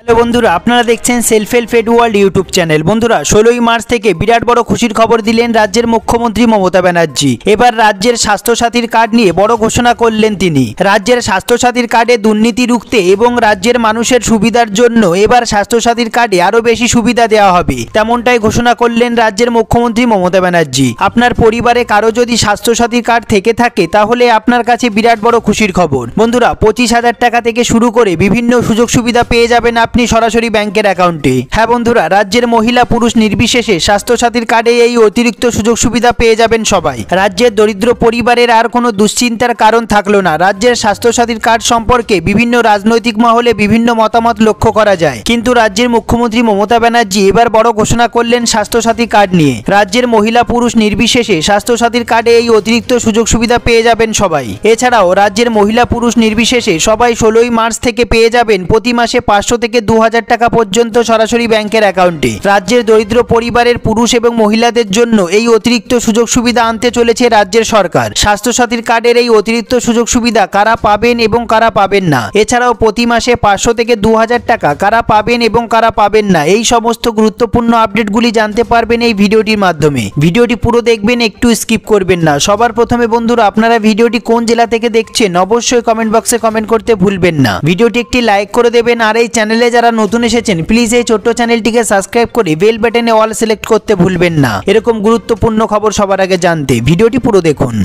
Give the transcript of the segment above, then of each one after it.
Hello বন্ধুরা, আপনারা দেখছেন self help aid world YouTube channel. বন্ধুরা, 16ই মার্চ থেকে বিরাট বড় খুশির খবর দিলেন রাজ্যের মুখ্যমন্ত্রী মমতা ব্যানার্জি। এবার রাজ্যের স্বাস্থ্যসাথীর কার্ড নিয়ে বড় ঘোষণা করলেন তিনি। রাজ্যের স্বাস্থ্যসাথীর কার্ডে দুর্নীতি রুখতে এবং রাজ্যের মানুষের সুবিধার জন্য এবার স্বাস্থ্যসাথীর কার্ডে আরও বেশি সুবিধা দেওয়া হবে, তেমনটাই ঘোষণা করলেন রাজ্যের মুখ্যমন্ত্রী মমতা ব্যানার্জি। আপনার পরিবারে কারো যদি স্বাস্থ্যসাথীর কার্ড থেকে থাকে তাহলে আপনার কাছে বিরাট বড় খুশির খবর। বন্ধুরা, 25,000 টাকা থেকে শুরু করে বিভিন্ন সুযোগ সুবিধা পেয়ে যাবেন আপনি সরাসরি ব্যাংকের অ্যাকাউন্টে। হ্যাঁ বন্ধুরা, রাজ্যের মহিলা পুরুষ নির্বিশেষে স্বাস্থ্যসাথীর কার্ডে এই অতিরিক্ত সুযোগ সুবিধা পেয়ে যাবেন সবাই। রাজ্যের দরিদ্র পরিবারের আর কোনো দুশ্চিন্তার কারণ থাকলো না। রাজ্যের স্বাস্থ্যসাথীর কার্ড সম্পর্কে বিভিন্ন রাজনৈতিক মহলে বিভিন্ন মতামত লক্ষ্য করা যায়, কিন্তু রাজ্যের মুখ্যমন্ত্রী মমতা ব্যানার্জি এবার বড় ঘোষণা করলেন স্বাস্থ্যসাথী কার্ড নিয়ে। রাজ্যের মহিলা পুরুষ নির্বিশেষে স্বাস্থ্যসাথীর কার্ডে এই অতিরিক্ত সুযোগ সুবিধা পেয়ে যাবেন সবাই। এছাড়াও রাজ্যের মহিলা পুরুষ নির্বিশেষে সবাই 16ই মার্চ থেকে পেয়ে যাবেন প্রতি মাসে 500 থেকে 2,000 টাকা পর্যন্ত সরাসরি ব্যাংকের অ্যাকাউন্টে। রাজ্যের দরিদ্র পরিবারের পুরুষ এবং মহিলাদের জন্য এই অতিরিক্ত সুযোগ সুবিধা আনতে চলেছে রাজ্যের সরকার। স্বাস্থ্যসাথীর কার্ডের এই অতিরিক্ত সুযোগ সুবিধা কারা পাবেন এবং কারা পাবেন না, এছাড়াও প্রতি মাসে 500 থেকে 2,000 টাকা কারা পাবেন এবং কারা পাবেন না, এই সমস্ত গুরুত্বপূর্ণ আপডেটগুলি জানতে পারবেন এই ভিডিওটির মাধ্যমে। ভিডিওটি পুরো দেখবেন, একটু স্কিপ করবেন না। সবার প্রথমে বন্ধুরা, আপনারা ভিডিওটি কোন জেলা থেকে দেখছেন অবশ্যই কমেন্ট বক্সে কমেন্ট করতে ভুলবেন না। ভিডিওটি একটি লাইক করে দেবেন, আর এই চ্যানেলে যারা নতুন এসেছেন প্লিজ এই ছোট্ট চ্যানেলটিকে সাবস্ক্রাইব করে বেল বাটনে অল সিলেক্ট করতে ভুলবেন না। এরকম গুরুত্বপূর্ণ খবর সবার আগে জানতে ভিডিওটি পুরো দেখুন।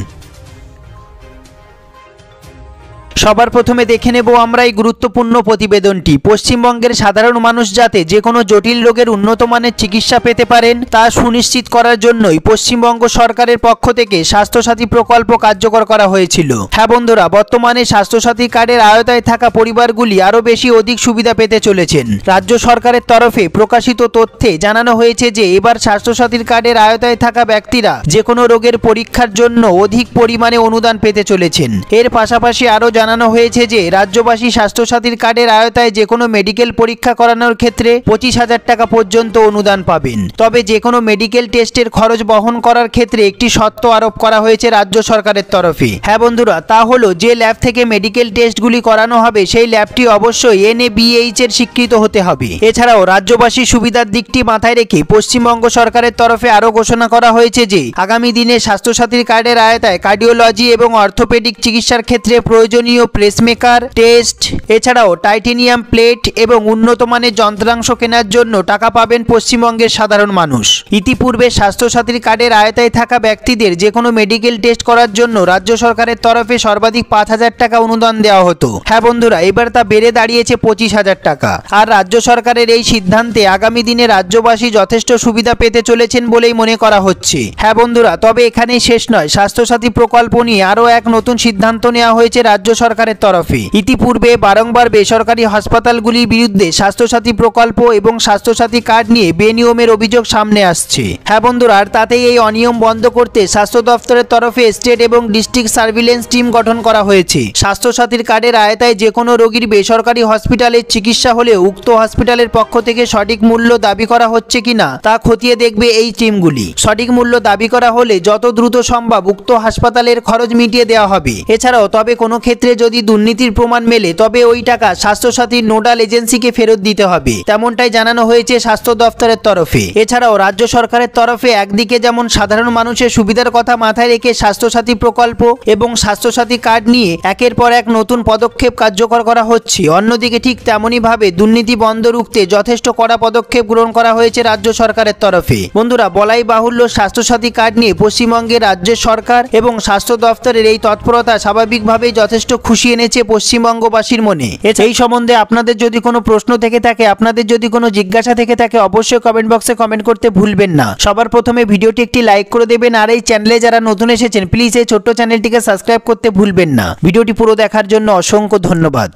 সবার প্রথমে দেখে নেব আমরা এই গুরুত্বপূর্ণ প্রতিবেদনটি। পশ্চিমবঙ্গের সাধারণ মানুষ যাতে যে কোনো জটিল রোগের উন্নত মানের চিকিৎসা পেতে পারেন তা সুনিশ্চিত করার জন্যই পশ্চিমবঙ্গ সরকারের পক্ষ থেকে স্বাস্থ্যসাথী প্রকল্প কার্যকর করা হয়েছিল। হ্যাঁ বন্ধুরা, বর্তমানে স্বাস্থ্যসাথী কার্ডের আওতায় থাকা পরিবারগুলি আরও অধিক সুবিধা পেতে চলেছেন। রাজ্য সরকারের তরফে প্রকাশিত তথ্যে জানানো হয়েছে যে এবার স্বাস্থ্যসাথীর কার্ডের আওতায় থাকা ব্যক্তিরা যে কোনো রোগের পরীক্ষার জন্য অধিক পরিমাণে অনুদান পেতে চলেছেন। এর পাশাপাশি আরও জানানো হয়েছে যে রাজ্যবাসী স্বাস্থ্যসাথীর কার্ডের আওতায় যে কোনো মেডিকেল পরীক্ষা করানোর ক্ষেত্রে 25,000 টাকা পর্যন্ত অনুদান পাবেন। তবে যে কোনো মেডিকেল টেস্টের খরচ বহন করার ক্ষেত্রে একটি শর্ত আরোপ করা হয়েছে রাজ্য সরকারের তরফে। হ্যাঁ বন্ধুরা, তা হলো যে ল্যাব থেকে মেডিকেল টেস্টগুলি করানো হবে সেই ল্যাবটি অবশ্যই NABH এর স্বীকৃত হতে হবে। এছাড়াও রাজ্যবাসীর সুবিধার দিকটি মাথায় রেখে পশ্চিমবঙ্গ সরকারের তরফে আরও ঘোষণা করা হয়েছে যে আগামী দিনে স্বাস্থ্যসাথীর কার্ডের আওতায় কার্ডিওলজি এবং অর্থোপেডিক চিকিৎসার ক্ষেত্রে প্রয়োজনীয় প্রেসমেকার টেস্ট, এছাড়াও টাইটেনিয়াম প্লেট এবং উন্নত মানের যন্ত্রাংশ কেনার জন্য টাকা পাবেন পশ্চিমবঙ্গের সাধারণ মানুষ। ইতিপূর্বে স্বাস্থ্যসাথীর কার্ডের আওতায় থাকা ব্যক্তিদের যে কোনো মেডিকেল টেস্ট করার জন্য রাজ্য সরকারের তরফে সর্বাধিক 5,000 টাকা অনুদান দেওয়া হতো। হ্যাঁ বন্ধুরা, এবার তা বেড়ে দাঁড়িয়েছে 25,000 টাকা। আর রাজ্য সরকারের এই সিদ্ধান্তে আগামী দিনে রাজ্যবাসী যথেষ্ট সুবিধা পেতে চলেছেন বলেই মনে করা হচ্ছে। হ্যাঁ বন্ধুরা, তবে এখানেই শেষ নয়। স্বাস্থ্যসাথী প্রকল্প নিয়ে আরও এক নতুন সিদ্ধান্ত নেওয়া হয়েছে রাজ্য সরকারের তরফে। ইতিপূর্বে বারংবার বেসরকারি হাসপাতালগুলির বিরুদ্ধে স্বাস্থ্যসাথী প্রকল্প এবং স্বাস্থ্যসাথী কার্ড নিয়ে বেনিয়মের অভিযোগ সামনে আসছে। হ্যাঁ বন্ধুরা, আর তাতেই এই অনিয়ম বন্ধ করতে স্বাস্থ্য দপ্তরের তরফে স্টেট এবং ডিস্ট্রিক্ট সার্ভিলেন্স টিম গঠন করা হয়েছে। স্বাস্থ্যসাথীর কার্ডের আওতায় যে কোনো রোগীর বেসরকারি হসপিটালের চিকিৎসা হলে উক্ত হসপিটালের পক্ষ থেকে সঠিক মূল্য দাবি করা হচ্ছে কিনা তা খতিয়ে দেখবে এই টিমগুলি। সঠিক মূল্য দাবি করা হলে যত দ্রুত সম্ভব উক্ত হাসপাতালের খরচ মিটিয়ে দেওয়া হবে। এছাড়াও তবে কোনো ক্ষেত্রে যদি দুর্নীতির প্রমাণ মেলে তবে ওই টাকা স্বাস্থ্যসাথীর নোডাল এজেন্সিকে ফেরত দিতে হবে, তেমনটাই জানানো হয়েছে স্বাস্থ্য দপ্তরের তরফে। এছাড়াও রাজ্য সরকারের তরফে একদিকে যেমন সাধারণ মানুষের সুবিধার কথা মাথায় রেখে স্বাস্থ্যসাথী প্রকল্প এবং স্বাস্থ্যসাথী কার্ড নিয়ে একের পর এক নতুন পদক্ষেপ কার্যকর করা হচ্ছে, অন্যদিকে ঠিক তেমনইভাবে দুর্নীতি বন্ধ রুখতে যথেষ্ট কড়া পদক্ষেপ গ্রহণ করা হয়েছে রাজ্য সরকারের তরফে। বন্ধুরা, বলাই বাহুল্য স্বাস্থ্যসাথী কার্ড নিয়ে পশ্চিমবঙ্গের রাজ্যের সরকার এবং স্বাস্থ্য দপ্তরের এই তৎপরতা স্বাভাবিকভাবেই যথেষ্ট খুশি এনেছে পশ্চিমবঙ্গবাসীর মনে। এই সম্বন্ধে আপনাদের যদি কোনো প্রশ্ন থেকে থাকে, আপনাদের যদি কোনো জিজ্ঞাসা থেকে থাকে অবশ্যই কমেন্ট বক্সে কমেন্ট করতে ভুলবেন না। সবার প্রথমে ভিডিওটি একটি লাইক করে দেবেন, আর এই চ্যানেলে যারা নতুন এসেছেন প্লিজ এই ছোট্ট চ্যানেলটিকে সাবস্ক্রাইব করতে ভুলবেন না। ভিডিওটি পুরো দেখার জন্য অসংখ্য ধন্যবাদ।